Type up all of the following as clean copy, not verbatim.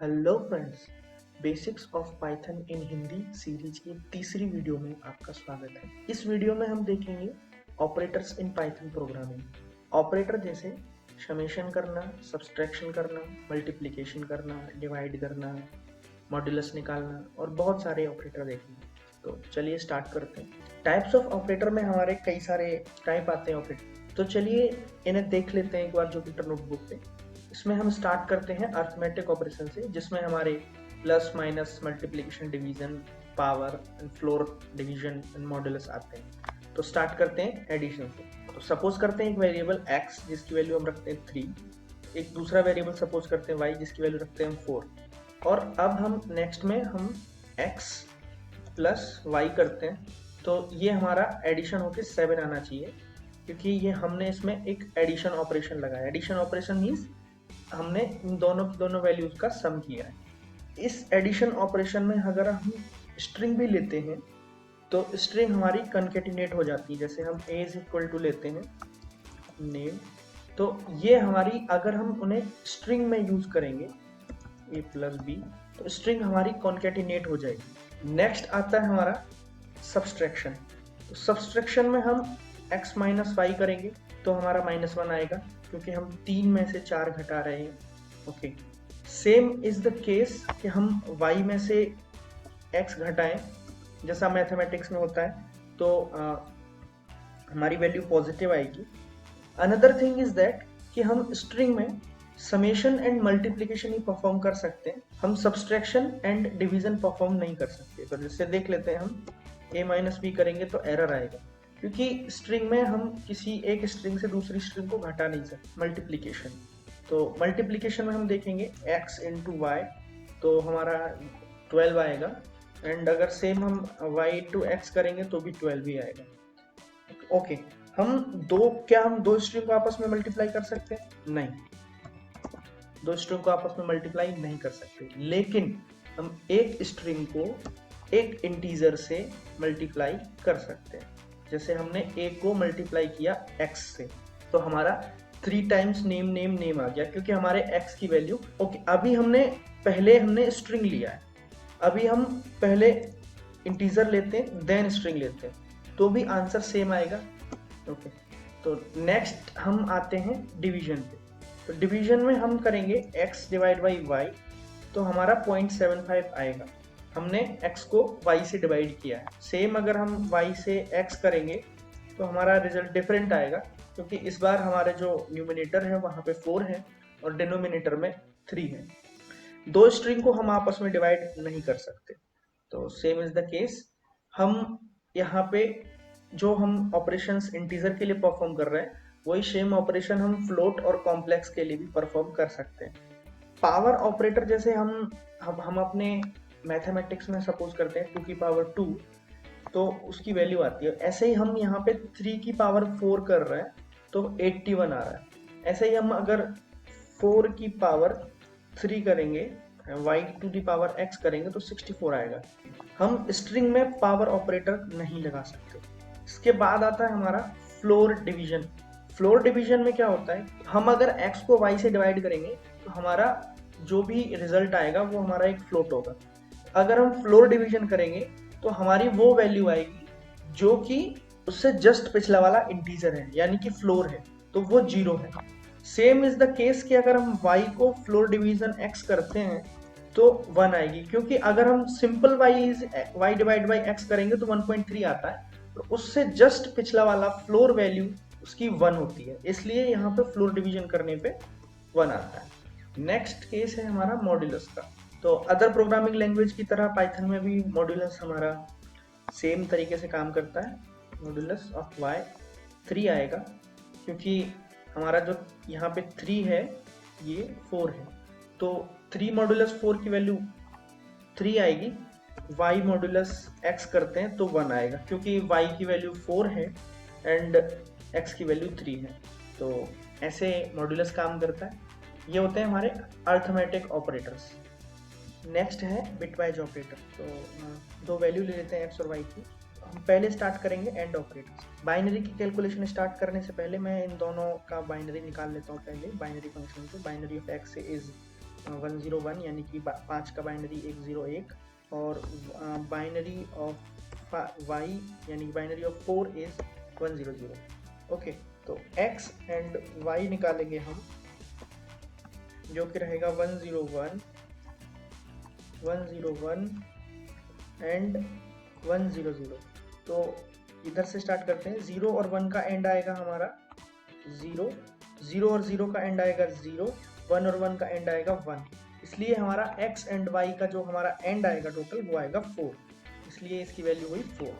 Hello friends, basics of Python in Hindi series की तीसरी video में आपका स्वागत है। इस वीडियो में हम देखेंगे operators in Python programming. Operator जैसे समेशन करना, सब्सट्रैक्शन करना, मल्टीप्लिकेशन करना, डिवाइड करना, मॉड्यूलस निकालना और बहुत सारे ऑपरेटर देखेंगे। तो चलिए स्टार्ट करते हैं। टाइप्स ऑफ ऑपरेटर में हमारे कई सारे टाइप आते हैं ऑपरेटर, तो चलिए इन्हें देख लेते हैं एक बार जुपिटर नोटबुक पे। इसमें हम स्टार्ट करते हैं अर्थमेटिक ऑपरेशन से, जिसमें हमारे plus minus multiplication division power and floor division and modulus आते हैं। तो स्टार्ट करते हैं एडिशन से। तो सपोज करते हैं एक वेरिएबल x जिसकी वैल्यू हम रखते हैं 3, एक दूसरा वेरिएबल सपोज करते हैं y जिसकी वैल्यू रखते हैं हम 4, और अब हम नेक्स्ट में हम x प्लस y करते हैं। तो ये हमारा एडिशन होके 7 आना चाहिए, क्योंकि ये हमने इसमें एक एडिशन ऑपरेशन लगाया। एडिशन ऑपरेशन मीन्स हमने इन दोनों की दोनों वैल्यूज का सम किया है। इस एडिशन ऑपरेशन में अगर हम स्ट्रिंग भी लेते हैं तो स्ट्रिंग हमारी कनकेटिनेट हो जाती है। जैसे हम a इज इक्वल टू लेते हैं नेम, तो ये हमारी अगर हम उन्हें स्ट्रिंग में यूज करेंगे a प्लस बी, तो स्ट्रिंग हमारी कॉन्केटिनेट हो जाएगी। नेक्स्ट आता है हमारा सब्सट्रैक्शन। तो सब्सट्रैक्शन में हम x माइनस वाई करेंगे तो हमारा -1 आएगा, क्योंकि हम 3 में से 4 घटा रहे हैं। Okay, same is the case कि हम y में से x घटाएं, जैसा मैथमेटिक्स में होता है, तो हमारी वैल्यू पॉजिटिव आएगी। अनदर थिंग इज दैट कि हम स्ट्रिंग में summation and multiplication he perform कर सकते हैं, हम सब्सट्रैक्शन एंड डिवीजन परफॉर्म नहीं कर सकते। तो जैसे देख लेते हैं, हम a माइनस बी करेंगे तो एरर आएगा, क्योंकि स्ट्रिंग में हम किसी एक स्ट्रिंग से दूसरी स्ट्रिंग को घटा नहीं सकते। मल्टीप्लिकेशन, तो मल्टीप्लिकेशन में हम देखेंगे x इंटू वाई, तो हमारा 12 आएगा, एंड अगर सेम हम y टू x करेंगे तो भी 12 ही आएगा। ओके, क्या हम दो स्ट्रिंग को आपस में मल्टीप्लाई कर सकते हैं? नहीं, दो स्ट्रिंग को आपस में मल्टीप्लाई नहीं कर सकते, लेकिन हम एक स्ट्रिंग को एक इंटीजर से मल्टीप्लाई कर सकते हैं। जैसे हमने a को मल्टीप्लाई किया x से, तो हमारा 3 टाइम्स नेम नेम नेम आ गया, क्योंकि हमारे x की वैल्यू। ओके, अभी पहले हमने स्ट्रिंग लिया है, अभी हम पहले इंटीजर लेते हैं देन स्ट्रिंग लेते हैं, तो भी आंसर सेम आएगा। ओके, तो नेक्स्ट हम आते हैं डिवीजन पे। तो डिवीजन में हम करेंगे x डिवाइड बाई y, तो हमारा 0.75 आएगा। हमने x को y से डिवाइड किया है। सेम अगर हम y से x करेंगे तो हमारा रिजल्ट डिफरेंट आएगा, क्योंकि इस बार हमारे जो न्यूमिनेटर है वहाँ पे 4 है और डिनोमिनेटर में 3 है। दो स्ट्रिंग को हम आपस में डिवाइड नहीं कर सकते, तो सेम इज द केस। हम यहाँ पे जो हम ऑपरेशंस इंटीजर के लिए परफॉर्म कर रहे हैं, वही सेम ऑपरेशन हम फ्लोट और कॉम्प्लेक्स के लिए भी परफॉर्म कर सकते हैं। पावर ऑपरेटर जैसे हम अपने मैथमेटिक्स में सपोज करते हैं 2 की पावर 2, तो उसकी वैल्यू आती है। ऐसे ही हम यहाँ पे 3 की पावर 4 कर रहे हैं तो 81 आ रहा है। ऐसे ही हम अगर 4 की पावर 3 करेंगे, y to the power x करेंगे तो 64 आएगा। हम स्ट्रिंग में पावर ऑपरेटर नहीं लगा सकते। इसके बाद आता है हमारा फ्लोर डिवीजन। फ्लोर डिवीजन में क्या होता है, हम अगर x को y से डिवाइड करेंगे तो हमारा जो भी रिजल्ट आएगा वो हमारा एक फ्लोट होगा। अगर हम फ्लोर डिवीजन करेंगे तो हमारी वो वैल्यू आएगी जो कि उससे जस्ट पिछला वाला इंटीजर है, यानी कि फ्लोर है, तो वो 0 है। सेम इज द केस कि अगर हम y को फ्लोर डिवीजन x करते हैं तो 1 आएगी, क्योंकि अगर हम simple y divide by x करेंगे तो 1.3 आता है, तो उससे जस्ट पिछला वाला फ्लोर वैल्यू उसकी 1 होती है, इसलिए यहाँ पे फ्लोर डिवीजन करने पे 1 आता है। नेक्स्ट केस है हमारा मॉड्यूलस का। तो अदर प्रोग्रामिंग लैंग्वेज की तरह पाइथन में भी मॉड्यूलस हमारा सेम तरीके से काम करता है। मॉड्यूलस ऑफ y 3 आएगा, क्योंकि हमारा जो यहाँ पे 3 है ये 4 है, तो 3 मॉड्यूलस 4 की वैल्यू 3 आएगी। y मॉड्यूलस x करते हैं तो 1 आएगा, क्योंकि y की वैल्यू 4 है एंड x की वैल्यू 3 है। तो ऐसे मॉड्यूलस काम करता है। ये होते हैं हमारे अर्थमेटिक ऑपरेटर्स। नेक्स्ट है बिटवाइज ऑपरेटर। तो दो वैल्यू ले लेते हैं x और y की। हम पहले स्टार्ट करेंगे एंड ऑपरेटर्स। बाइनरी की कैलकुलेशन स्टार्ट करने से पहले मैं इन दोनों का बाइनरी निकाल लेता हूँ। पहले बाइनरी फंक्शन से बाइनरी ऑफ x इज 101 यानी कि 5 का बाइनरी 101 और बाइनरी ऑफ y यानी कि बाइनरी ऑफ 4 इज 100। ओके, तो x एंड y निकालेंगे हम, जो कि रहेगा 101 एंड 100। तो इधर से स्टार्ट करते हैं। 0 और 1 का एंड आएगा हमारा 0, 0 और 0 का एंड आएगा 0, 1 और 1 का एंड आएगा 1। इसलिए हमारा x एंड y का जो हमारा एंड आएगा टोटल वो आएगा 4, इसलिए इसकी वैल्यू हुई 4।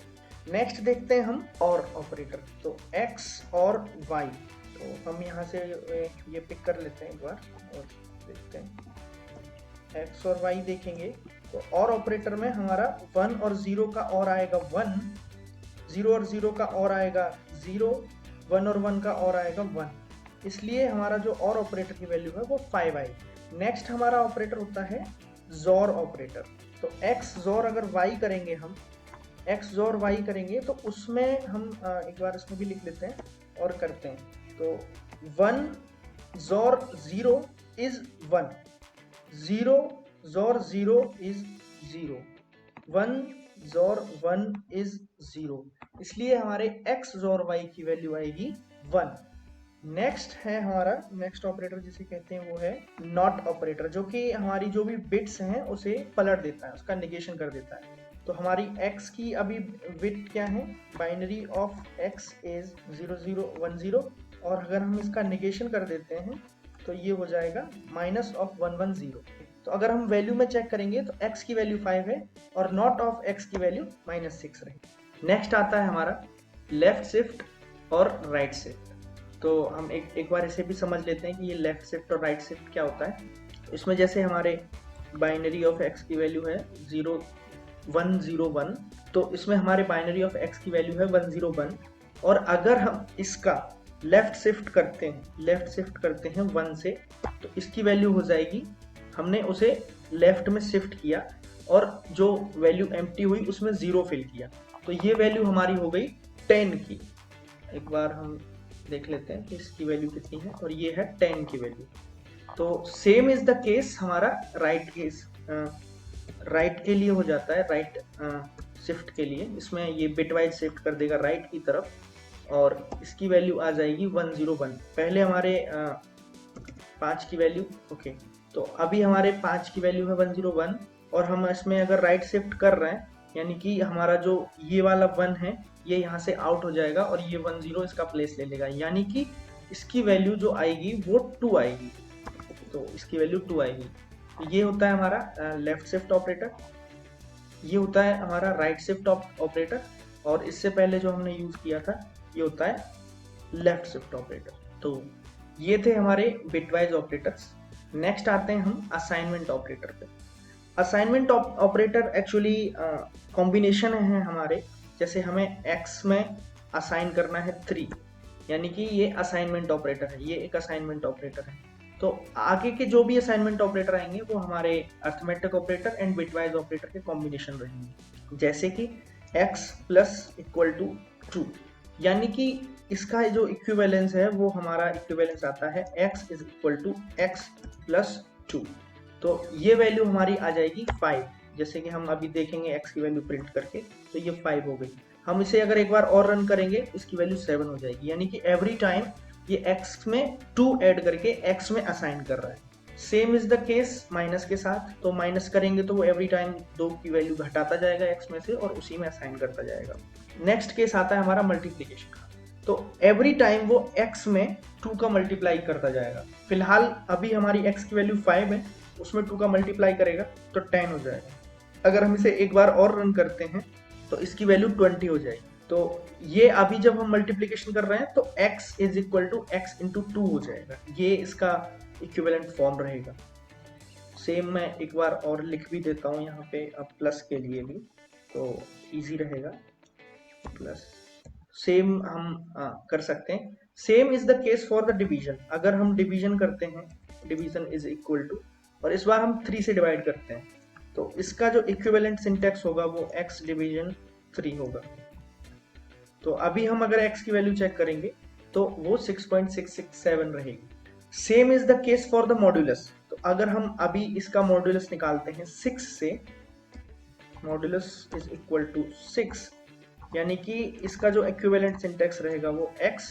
नेक्स्ट देखते हैं हम और ऑपरेटर। तो x और y, तो हम यहाँ से ये पिक कर लेते हैं एक बार और देखते हैं। x और y देखेंगे तो और ऑपरेटर में हमारा 1 और 0 का और आएगा 1, 0 और 0 का और आएगा 0, 1 और 1 का और आएगा 1, इसलिए हमारा जो और ऑपरेटर की वैल्यू है वो 5 आएगी। नेक्स्ट हमारा ऑपरेटर होता है जोर ऑपरेटर। तो x जोर अगर y करेंगे, हम x जोर y करेंगे तो उसमें हम एक बार इसमें भी लिख लेते हैं और करते हैं। तो 1 जोर 0 इज 1, 0 जोर 0 इज 0, 1 जोर 1 इज 0, इसलिए हमारे x जोर y की वैल्यू आएगी 1। नेक्स्ट है हमारा नेक्स्ट ऑपरेटर जिसे कहते हैं वो है नॉट ऑपरेटर, जो कि हमारी जो भी बिट्स हैं उसे पलट देता है, उसका नेगेशन कर देता है। तो हमारी x की अभी बिट क्या है, बाइनरी ऑफ x इज 0010, और अगर हम इसका नेगेशन कर देते हैं तो ये हो जाएगा माइनस ऑफ 110। तो अगर हम वैल्यू में चेक करेंगे तो x की वैल्यू 5 है और नॉट ऑफ x की वैल्यू -6 रहेगी। नेक्स्ट आता है हमारा लेफ्ट शिफ्ट और राइट शिफ्ट। तो हम एक बार इसे भी समझ लेते हैं कि ये लेफ्ट शिफ्ट और राइट शिफ्ट क्या होता है। इसमें जैसे हमारे बाइनरी ऑफ x की वैल्यू है 0101, तो इसमें हमारे बाइनरी ऑफ x की वैल्यू है 101, और अगर हम इसका लेफ्ट शिफ्ट करते हैं 1 से, तो इसकी वैल्यू हो जाएगी, हमने उसे लेफ्ट में शिफ्ट किया और जो वैल्यू एम्प्टी हुई उसमें 0 फिल किया, तो ये वैल्यू हमारी हो गई 10 की। एक बार हम देख लेते हैं कि इसकी वैल्यू कितनी है, और ये है 10 की वैल्यू। तो सेम इज द केस हमारा राइट के लिए हो जाता है, राइट शिफ्ट के लिए। इसमें ये बिट वाइज शिफ्ट कर देगा राइट की तरफ, और इसकी वैल्यू आ जाएगी 101। पहले हमारे 5 की वैल्यू, ओके, तो अभी हमारे 5 की वैल्यू है 101, और हम इसमें अगर राइट शिफ्ट कर रहे हैं यानी कि हमारा जो ये वाला 1 है ये यहाँ से आउट हो जाएगा और ये 10 इसका प्लेस ले लेगा, यानी कि इसकी वैल्यू जो आएगी वो 2 आएगी। तो इसकी वैल्यू 2 आएगी। तो ये होता है हमारा लेफ्ट शिफ्ट ऑपरेटर, ये होता है हमारा राइट शिफ्ट ऑपरेटर, और इससे पहले जो हमने यूज किया था ये होता है लेफ्ट शिफ्ट ऑपरेटर। तो ये थे हमारे बिटवाइज ऑपरेटर्स। नेक्स्ट आते हैं हम असाइनमेंट ऑपरेटर पे। असाइनमेंट ऑपरेटर एक्चुअली कॉम्बिनेशन है हमारे, जैसे हमें x में असाइन करना है 3, यानी कि ये असाइनमेंट ऑपरेटर है, ये एक असाइनमेंट ऑपरेटर है। तो आगे के जो भी असाइनमेंट ऑपरेटर आएंगे वो हमारे arithmetic operator and bitwise operator के कॉम्बिनेशन रहेंगे, जैसे कि x += 2, यानी कि इसका जो इक्विवेलेंस है वो हमारा इक्विवेलेंस आता है x = x + 2। तो ये वैल्यू हमारी आ जाएगी 5, जैसे कि हम अभी देखेंगे x की वैल्यू प्रिंट करके, तो ये 5 हो गई। हम इसे अगर एक बार और रन करेंगे इसकी वैल्यू 7 हो जाएगी, यानी कि एवरी टाइम ये x में 2 ऐड करके x में असाइन कर रहा है। Same is the case minus के साथ, तो माइनस करेंगे तो वो एवरी टाइम 2 की वैल्यू घटाता जाएगा x में से और उसी में असाइन करता जाएगा। नेक्स्ट केस आता है हमारा मल्टीप्लीकेशन का, तो एवरी टाइम वो x में 2 का मल्टीप्लाई करता जाएगा। फिलहाल अभी हमारी x की वैल्यू 5 है, उसमें 2 का मल्टीप्लाई करेगा तो 10 हो जाएगा। अगर हम इसे एक बार और रन करते हैं तो इसकी वैल्यू 20 हो जाएगी। तो ये अभी जब हम मल्टीप्लिकेशन कर रहे हैं तो x = x × 2 हो जाएगा, ये इसका इक्विवेलेंट फॉर्म रहेगा। सेम मैं एक बार और लिख भी देता हूँ यहाँ पे अब प्लस के लिए भी, तो इजी रहेगा। प्लस सेम हम कर सकते हैं। Same is the case for the division. अगर हम डिवीजन करते हैं, डिवीजन = और इस बार हम 3 से डिवाइड करते हैं, तो इसका जो इक्विवेलेंट सिंटैक्स होगा वो x डिवीजन 3 होगा। तो अभी हम अगर x की वैल्यू चेक करेंगे तो वो 6.667 रहेगी। Same is the case for the modulus. तो अगर हम अभी इसका मॉड्यूलस निकालते हैं 6 से, मॉड्यूलस इज इक्वल टू 6, यानी कि इसका जो इक्विवेलेंट सिंटेक्स रहेगा वो x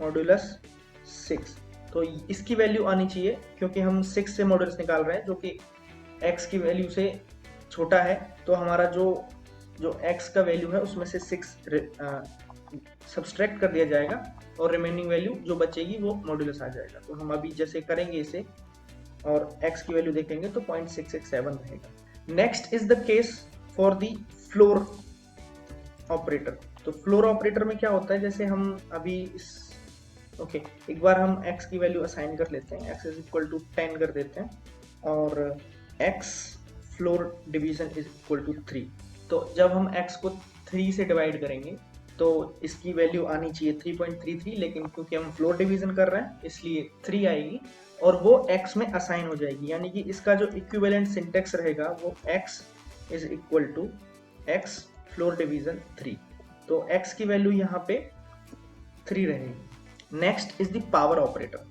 मॉड्यूलस 6। तो इसकी वैल्यू आनी चाहिए, क्योंकि हम 6 से मॉड्यूलस निकाल रहे हैं जो कि x की वैल्यू से छोटा है, तो हमारा जो x का वैल्यू है उसमें से 6 सब्सट्रैक्ट कर दिया जाएगा और रिमेनिंग वैल्यू जो बचेगी वो मॉड्यूलस आ जाएगा। तो हम अभी जैसे करेंगे इसे और x की वैल्यू देखेंगे तो 0.667 रहेगा। Next is the case for the floor operator. तो फ्लोर ऑपरेटर में क्या होता है, जैसे हम अभी एक बार हम x की वैल्यू असाइन कर लेते हैं, x इज इक्वल टू 10 कर देते हैं और x floor division is equal to 3। तो जब हम x को 3 से डिवाइड करेंगे तो इसकी वैल्यू आनी चाहिए 3.33, लेकिन क्योंकि हम फ्लोर डिवीजन कर रहे हैं इसलिए 3 आएगी और वो x में असाइन हो जाएगी, यानी कि इसका जो इक्विवेलेंट सिंटेक्स रहेगा वो x is equal to x floor division 3। तो x की वैल्यू यहाँ पे 3 रहेगी। Next is the power operator.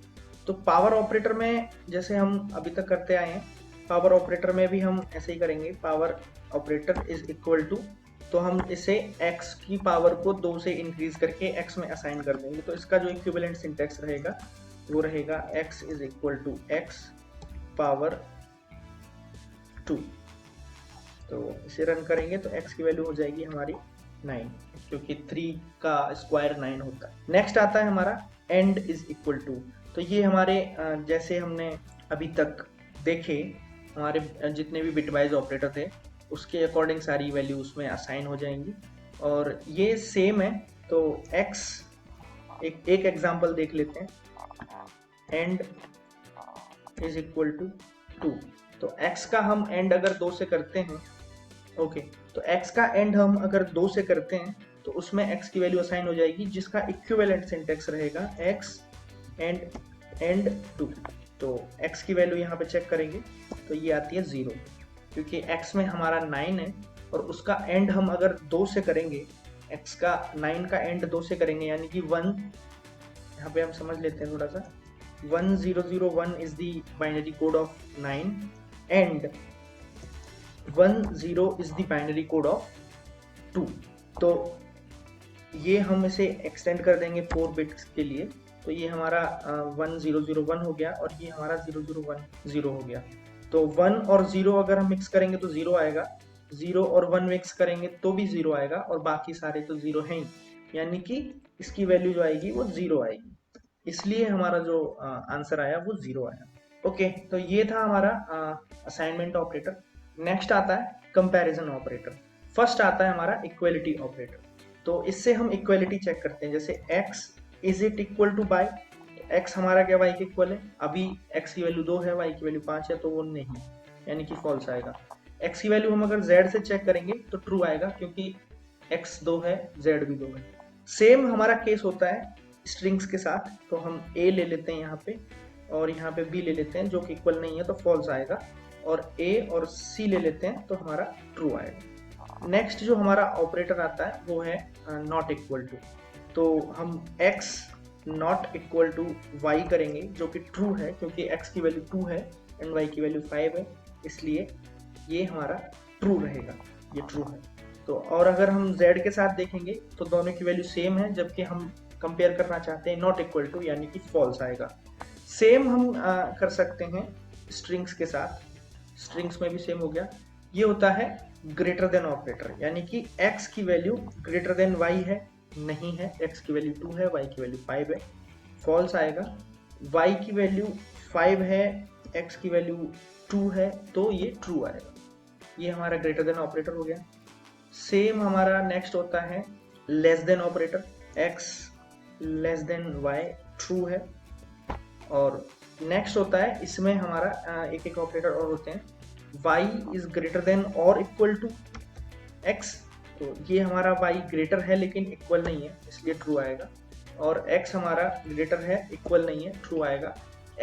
तो पावर ऑपरेटर में जैसे हम अभी तक करते आए हैं, पावर ऑपरेटर में भी हम ऐसे ही करेंगे। Power operator is equal to, तो हम इसे x की पावर को 2 से इंक्रीज करके x में असाइन कर देंगे। तो इसका जो इक्विवेलेंट सिंटेक्स रहेगा वो रहेगा x is equal to x power 2। तो इसे रन करेंगे तो x की वैल्यू हो जाएगी हमारी 9, क्योंकि 3 का स्क्वायर 9 होता है। नेक्स्ट आता है हमारा एंड इज इक्वल टू। तो ये हमारे जैसे हमने अभी तक देखे, हमारे जितने भी बिटवाइज ऑपरेटर थे उसके अकॉर्डिंग सारी वैल्यू उसमें असाइन हो जाएंगी और ये सेम है। तो x एक एग्जांपल देख लेते हैं, एंड इज इक्वल टू 2। तो x का हम एंड अगर 2 से करते हैं, तो x का एंड हम अगर 2 से करते हैं तो उसमें x की वैल्यू असाइन हो जाएगी जिसका इक्विवेलेंट सिंटेक्स रहेगा x एंड 2। तो x की वैल्यू यहाँ पे चेक करेंगे तो ये आती है 0, क्योंकि x में हमारा 9 है और उसका एंड हम अगर 2 से करेंगे, x का 9 का एंड 2 से करेंगे यानी कि 1, यहाँ पे हम समझ लेते हैं थोड़ा सा, 1001 is the binary code of 9 and 10 is the binary code of 2। तो ये हम इसे एक्सटेंड कर देंगे 4 बिट्स के लिए, तो ये हमारा 1001 हो गया और ये हमारा 0010 हो गया। तो 1 और 0 अगर हम मिक्स करेंगे तो 0 आएगा, 0 और 1 मिक्स करेंगे तो भी 0 आएगा और बाकी सारे तो 0 हैं ही, यानी कि इसकी वैल्यू जो आएगी वो 0 आएगी, इसलिए हमारा जो आंसर आया वो 0 आया। तो ये था हमारा असाइनमेंट ऑपरेटर। नेक्स्ट आता है कंपैरिजन ऑपरेटर। फर्स्ट आता है हमारा इक्वलिटी ऑपरेटर। तो इससे हम इक्वलिटी चेक करते हैं, जैसे x is it equal to by, x हमारा क्या y के इक्वल है, अभी x की वैल्यू 2 है, y की वैल्यू 5 है, तो वो नहीं, यानी कि फॉल्स आएगा। x की वैल्यू हम अगर z से चेक करेंगे तो ट्रू आएगा, क्योंकि x 2 है, z भी 2 है। सेम हमारा केस होता है स्ट्रिंग्स के साथ, तो हम a ले लेते हैं यहाँ पे और यहाँ पे b ले लेते हैं, जो कि इक्वल नहीं है तो फॉल्स आएगा, और a और c ले लेते हैं तो हमारा ट्रू आएगा। नेक्स्ट जो हमारा ऑपरेटर आता है वो है नॉट इक्वल टू। तो हम x not equal to y करेंगे, जो कि ट्रू है, क्योंकि x की वैल्यू 2 है एंड y की वैल्यू 5 है, इसलिए ये हमारा ट्रू रहेगा, ये ट्रू है। तो और अगर हम z के साथ देखेंगे तो दोनों की वैल्यू सेम है, जबकि हम कंपेयर करना चाहते हैं नॉट इक्वल टू, यानी कि फॉल्स आएगा। सेम हम कर सकते हैं स्ट्रिंग्स के साथ, स्ट्रिंग्स में भी सेम हो गया। ये होता है ग्रेटर देन ऑपरेटर, यानी कि x की वैल्यू ग्रेटर देन y है, नहीं है, x की वैल्यू 2 है, y की वैल्यू 5 है, फॉल्स आएगा। y की वैल्यू 5 है, x की वैल्यू 2 है, तो ये ट्रू आएगा। ये हमारा ग्रेटर देन ऑपरेटर हो गया। सेम हमारा नेक्स्ट होता है less than operator, x less than y true है। और नेक्स्ट होता है, इसमें हमारा एक एक ऑपरेटर और होते हैं, y इज ग्रेटर देन और इक्वल टू x, तो ये हमारा y ग्रेटर है लेकिन इक्वल नहीं है, इसलिए ट्रू आएगा। और x हमारा ग्रेटर है, इक्वल नहीं है, ट्रू आएगा।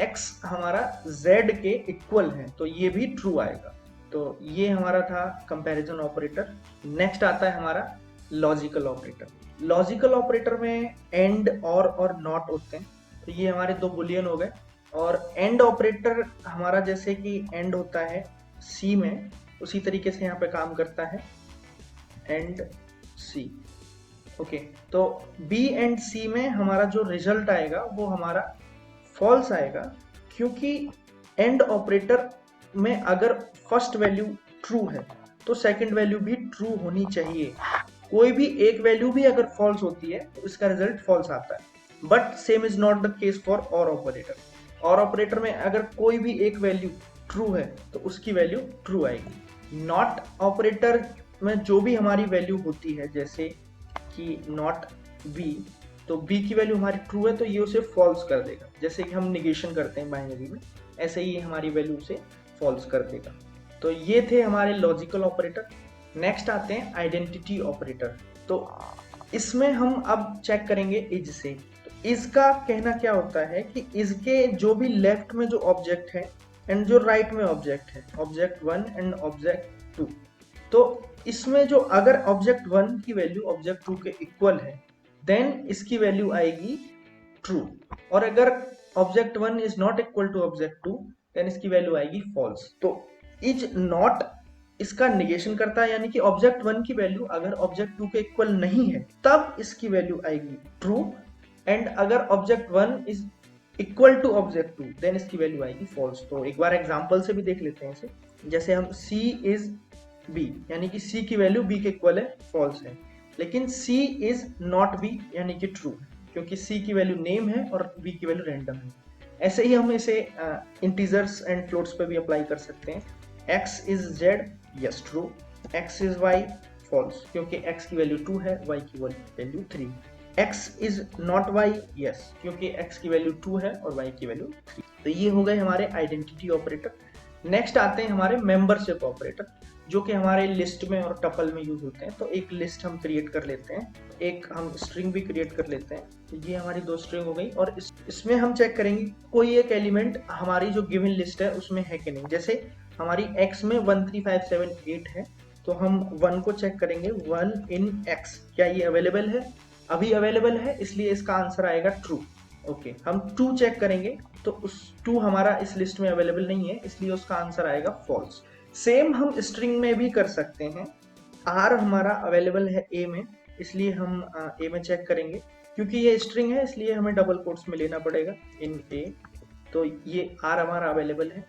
x हमारा z के इक्वल है, तो ये भी ट्रू आएगा। तो ये हमारा था कंपैरिजन ऑपरेटर। नेक्स्ट आता है हमारा लॉजिकल ऑपरेटर। लॉजिकल ऑपरेटर में एंड और नॉट होते हैं, तो ये हमारे दो बुलियन हो गए, और एंड ऑपरेटर हमारा जैसे कि एंड होता है सी में, उसी तरीके से यहाँ पे काम करता है एंड सी। ओके, तो बी एंड सी में हमारा जो रिजल्ट आएगा वो हमारा फॉल्स आएगा, क्योंकि एंड ऑपरेटर में अगर फर्स्ट वैल्यू ट्रू है तो सेकंड वैल्यू भी ट्रू होनी चाहिए। कोई भी एक वैल्यू भी अगर फॉल्स होती है तो इसका रिजल्ट फॉल्स आता है। But same is not the case for और ऑपरेटर। और ऑपरेटर में अगर कोई भी एक वैल्यू ट्रू है तो उसकी वैल्यू ट्रू आएगी। नॉट ऑपरेटर में जो भी हमारी वैल्यू होती है, जैसे कि नॉट बी, तो बी की वैल्यू हमारी ट्रू है तो ये उसे फॉल्स कर देगा। जैसे कि हम निगेशन करते हैं बाइनरी में, ऐसे ही हमारी वैल्यू उसे फॉल्स कर देगा। तो ये थे हमारे लॉजिकल ऑपरेटर। नेक्स्ट आते हैं आइडेंटिटी ऑपरेटर। तो इसमें हम अब चेक करेंगे इज से। तो इज का कहना क्या होता है कि इज के जो भी लेफ्ट में जो ऑब्जेक्ट है एंड जो राइट में ऑब्जेक्ट है, ऑब्जेक्ट 1 एंड ऑब्जेक्ट 2, तो इसमें जो अगर ऑब्जेक्ट 1 की वैल्यू ऑब्जेक्ट 2 के इक्वल है देन इसकी वैल्यू आएगी ट्रू, और अगर object 1 is not equal to object 2 then इसकी वैल्यू आएगी फॉल्स। तो इज नॉट इसका निगेशन करता है, यानी कि ऑब्जेक्ट 1 की वैल्यू अगर ऑब्जेक्ट 2 के इक्वल नहीं है तब इसकी वैल्यू आएगी ट्रू, एंड अगर object 1 is equal to object 2 then इसकी वैल्यू आएगी फॉल्स। तो एक बार एग्जांपल से भी देख लेते हैं इसे। जैसे हम c इज b, यानी कि c की वैल्यू b के इक्वल है, फॉल्स है। लेकिन c इज नॉट b, यानी कि ट्रू, क्योंकि c की वैल्यू नेम है और b की वैल्यू रैंडम है। ऐसे ही हम इसे इंटीजर्स एंड फ्लोट्स पे भी अप्लाई कर सकते हैं। x is z, yes true. x is y, false, क्योंकि x की वैल्यू 2 है, y की value 3। x is not y, yes, क्योंकि x की वैल्यू 2 है और y की वैल्यू 3। तो ये हो गए हमारे आइडेंटिटी ऑपरेटर। नेक्स्ट आते हैं हमारे मेंबरशिप ऑपरेटर, जो कि हमारे लिस्ट में और टपल में यूज होते हैं। तो एक लिस्ट हम क्रिएट कर लेते हैं, एक हम स्ट्रिंग भी क्रिएट कर लेते हैं। तो ये हमारी 2 स्ट्रिंग हो गई, और इसमें हम चेक करेंगे कोई एक एलिमेंट हमारी जो गिवन लिस्ट है उसमें है कि नहीं। जैसे हमारी x में 1 3 5 7 8 है, तो हम 1 को चेक करेंगे, 1 इन x, क्या ये अवेलेबल है? अभी अवेलेबल है, इसलिए इसका आंसर आएगा ट्रू। ओके, हम 2 चेक करेंगे तो उस 2 हमारा इस लिस्ट में अवेलेबल नहीं है, इसलिए उसका आंसर आएगा फॉल्स। सेम हम स्ट्रिंग में भी कर सकते हैं। r हमारा अवेलेबल है a में, इसलिए हम a में चेक करेंगे, क्योंकि ये स्ट्रिंग है इसलिए हमें डबल कोट्स में लेना पड़ेगा, इन a। तो ये r हमारा अवेलेबल है,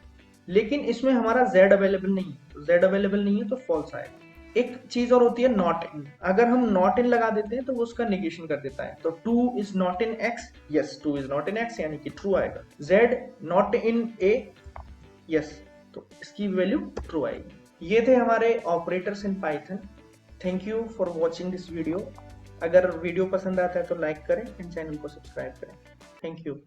लेकिन इसमें हमारा z अवेलेबल नहीं है। तो z अवेलेबल नहीं है तो फॉल्स आएगा। एक चीज और होती है नॉट इन। अगर हम नॉट इन लगा देते हैं तो वो उसका निगेशन कर देता है। तो 2 is not in x, yes 2 is not in x, यानी कि ट्रू आएगा। z not in a, yes, तो इसकी वैल्यू ट्रू आएगी। ये थे हमारे operators in Python. Thank you for watching this video. अगर वीडियो पसंद आता है तो लाइक करें एंड चैनल को सब्सक्राइब करें। Thank you.